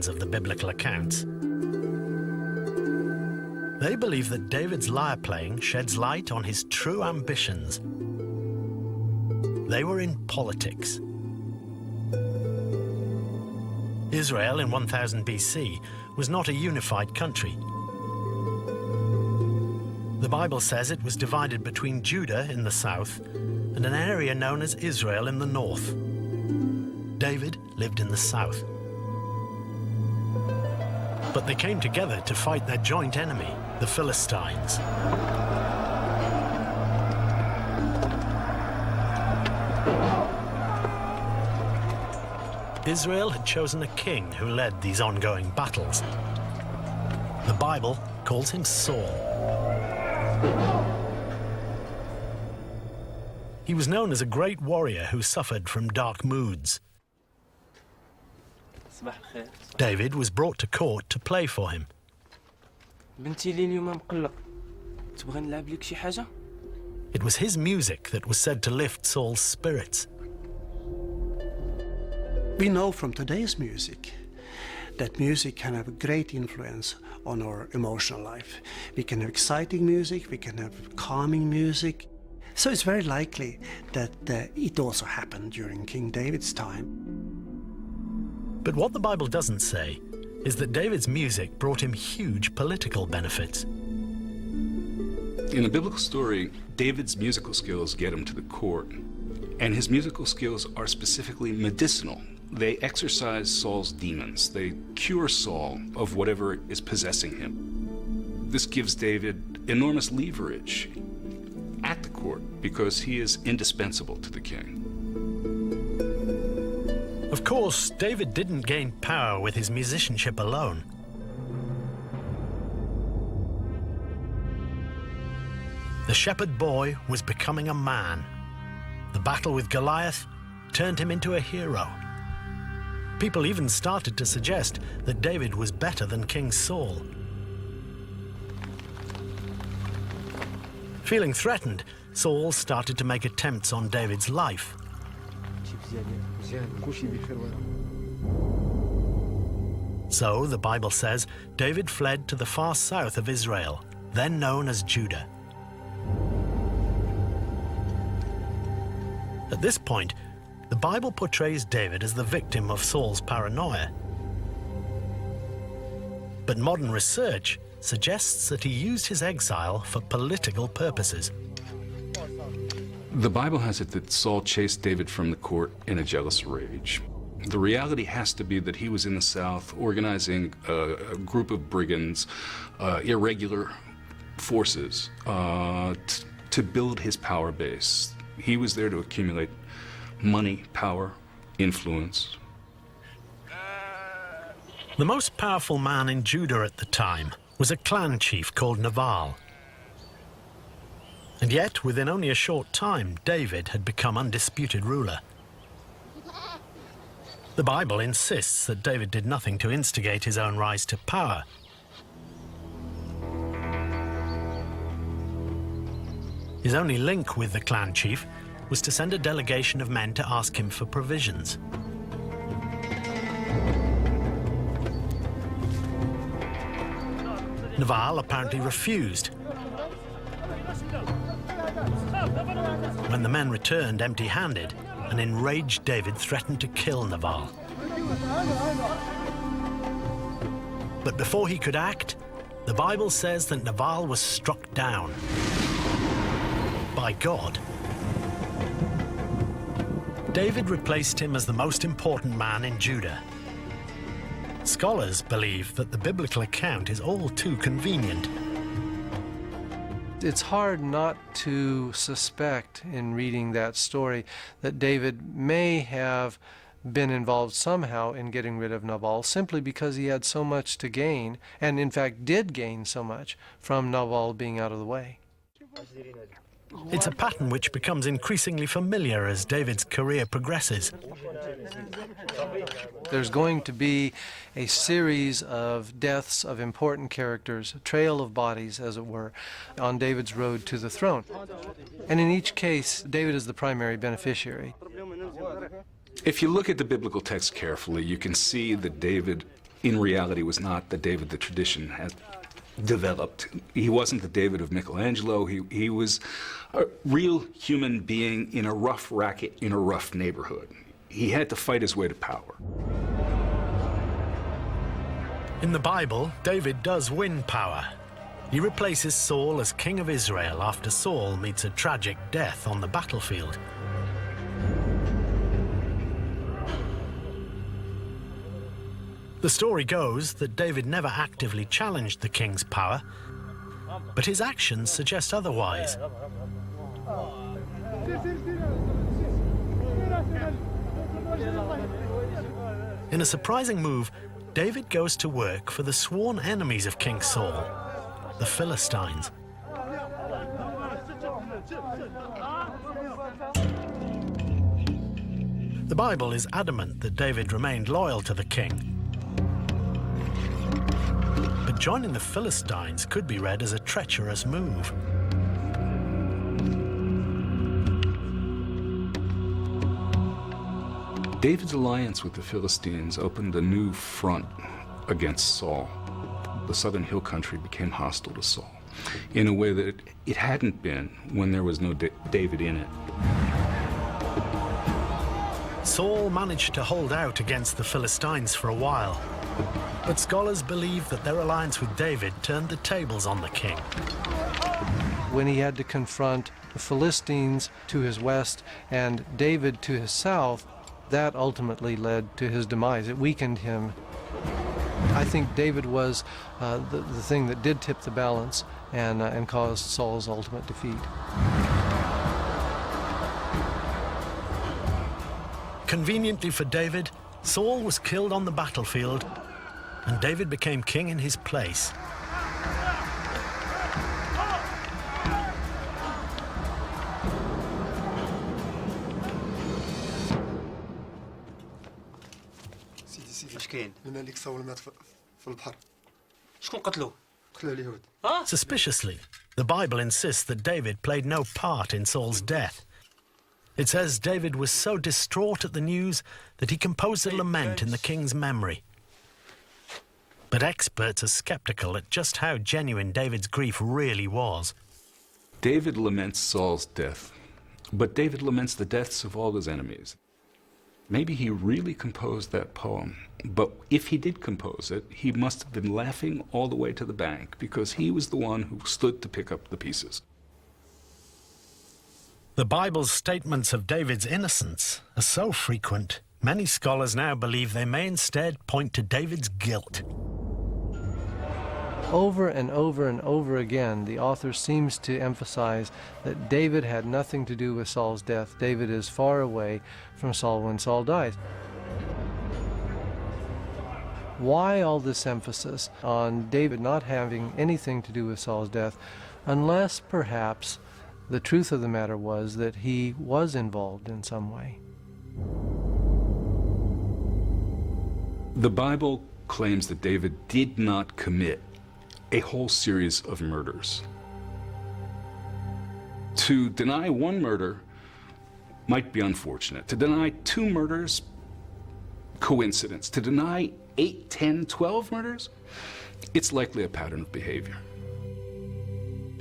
of the biblical accounts. They believe that David's lyre playing sheds light on his true ambitions. They were in politics. Israel in 1000 BC was not a unified country. The Bible says it was divided between Judah in the south and an area known as Israel in the north. David lived in the south. But they came together to fight their joint enemy, the Philistines. Israel had chosen a king who led these ongoing battles. The Bible calls him Saul. He was known as a great warrior who suffered from dark moods. David was brought to court to play for him. It was his music that was said to lift Saul's spirits. We know from today's music that music can have a great influence on our emotional life. We can have exciting music, we can have calming music. So it's very likely that it also happened during King David's time. But what the Bible doesn't say is that David's music brought him huge political benefits. In the biblical story, David's musical skills get him to the court, and his musical skills are specifically medicinal. They exorcise Saul's demons. They cure Saul of whatever is possessing him. This gives David enormous leverage at the court because he is indispensable to the king. Of course, David didn't gain power with his musicianship alone. The shepherd boy was becoming a man. The battle with Goliath turned him into a hero. People even started to suggest that David was better than King Saul. Feeling threatened, Saul started to make attempts on David's life. So, the Bible says, David fled to the far south of Israel, then known as Judah. At this point, the Bible portrays David as the victim of Saul's paranoia. But modern research suggests that he used his exile for political purposes. The Bible has it that Saul chased David from the court in a jealous rage. The reality has to be that he was in the south organizing a group of brigands, irregular forces, to build his power base. He was there to accumulate money, power, influence. The most powerful man in Judah at the time was a clan chief called Nabal. And yet, within only a short time, David had become undisputed ruler. The Bible insists that David did nothing to instigate his own rise to power. His only link with the clan chief was to send a delegation of men to ask him for provisions. Nabal apparently refused. When the men returned empty-handed, an enraged David threatened to kill Nabal. But before he could act, the Bible says that Nabal was struck down by God. David replaced him as the most important man in Judah. Scholars believe that the biblical account is all too convenient. It's hard not to suspect in reading that story that David may have been involved somehow in getting rid of Nabal simply because he had so much to gain, and in fact did gain so much from Nabal being out of the way. It's a pattern which becomes increasingly familiar as David's career progresses. There's going to be a series of deaths of important characters, a trail of bodies, as it were, on David's road to the throne. And in each case, David is the primary beneficiary. If you look at the biblical text carefully, you can see that David in reality was not the David the tradition had developed. He wasn't the David of Michelangelo. He was a real human being in a rough racket in a rough neighborhood. He had to fight his way to power. In the Bible, David does win power. He replaces Saul as king of Israel after Saul meets a tragic death on the battlefield. The story goes that David never actively challenged the king's power, but his actions suggest otherwise. In a surprising move, David goes to work for the sworn enemies of King Saul, the Philistines. The Bible is adamant that David remained loyal to the king. But joining the Philistines could be read as a treacherous move. David's alliance with the Philistines opened a new front against Saul. The southern hill country became hostile to Saul in a way that it hadn't been when there was no David in it. Saul managed to hold out against the Philistines for a while, but scholars believe that their alliance with David turned the tables on the king. When he had to confront the Philistines to his west and David to his south, that ultimately led to his demise. It weakened him. I think David was the thing that did tip the balance and caused Saul's ultimate defeat. Conveniently for David, Saul was killed on the battlefield, and David became king in his place. Suspiciously, the Bible insists that David played no part in Saul's death. It says David was so distraught at the news that he composed a lament in the king's memory. But experts are skeptical at just how genuine David's grief really was. David laments Saul's death, but David laments the deaths of all his enemies. Maybe he really composed that poem, but if he did compose it, he must have been laughing all the way to the bank because he was the one who stood to pick up the pieces. The Bible's statements of David's innocence are so frequent, many scholars now believe they may instead point to David's guilt. Over and over and over again, the author seems to emphasize that David had nothing to do with Saul's death. David is far away from Saul when Saul dies. Why all this emphasis on David not having anything to do with Saul's death, unless perhaps the truth of the matter was that he was involved in some way? The Bible claims that David did not commit a whole series of murders. To deny one murder might be unfortunate. To deny 2 murders, coincidence. To deny 8, 10, 12 murders, it's likely a pattern of behavior.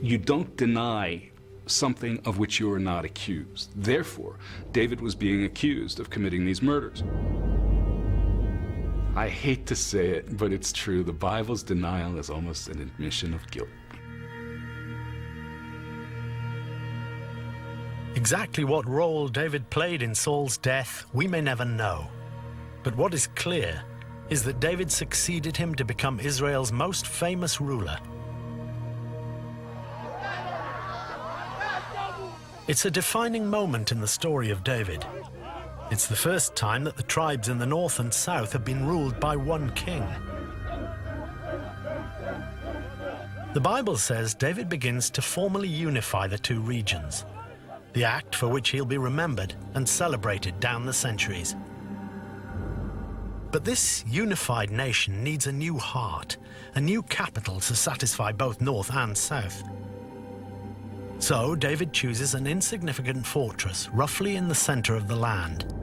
You don't deny something of which you are not accused. Therefore, David was being accused of committing these murders. I hate to say it, but it's true. The Bible's denial is almost an admission of guilt. Exactly what role David played in Saul's death, we may never know. But what is clear is that David succeeded him to become Israel's most famous ruler. It's a defining moment in the story of David. It's the first time that the tribes in the north and south have been ruled by one king. The Bible says David begins to formally unify the 2 regions, the act for which he'll be remembered and celebrated down the centuries. But this unified nation needs a new heart, a new capital to satisfy both north and south. So David chooses an insignificant fortress roughly in the center of the land.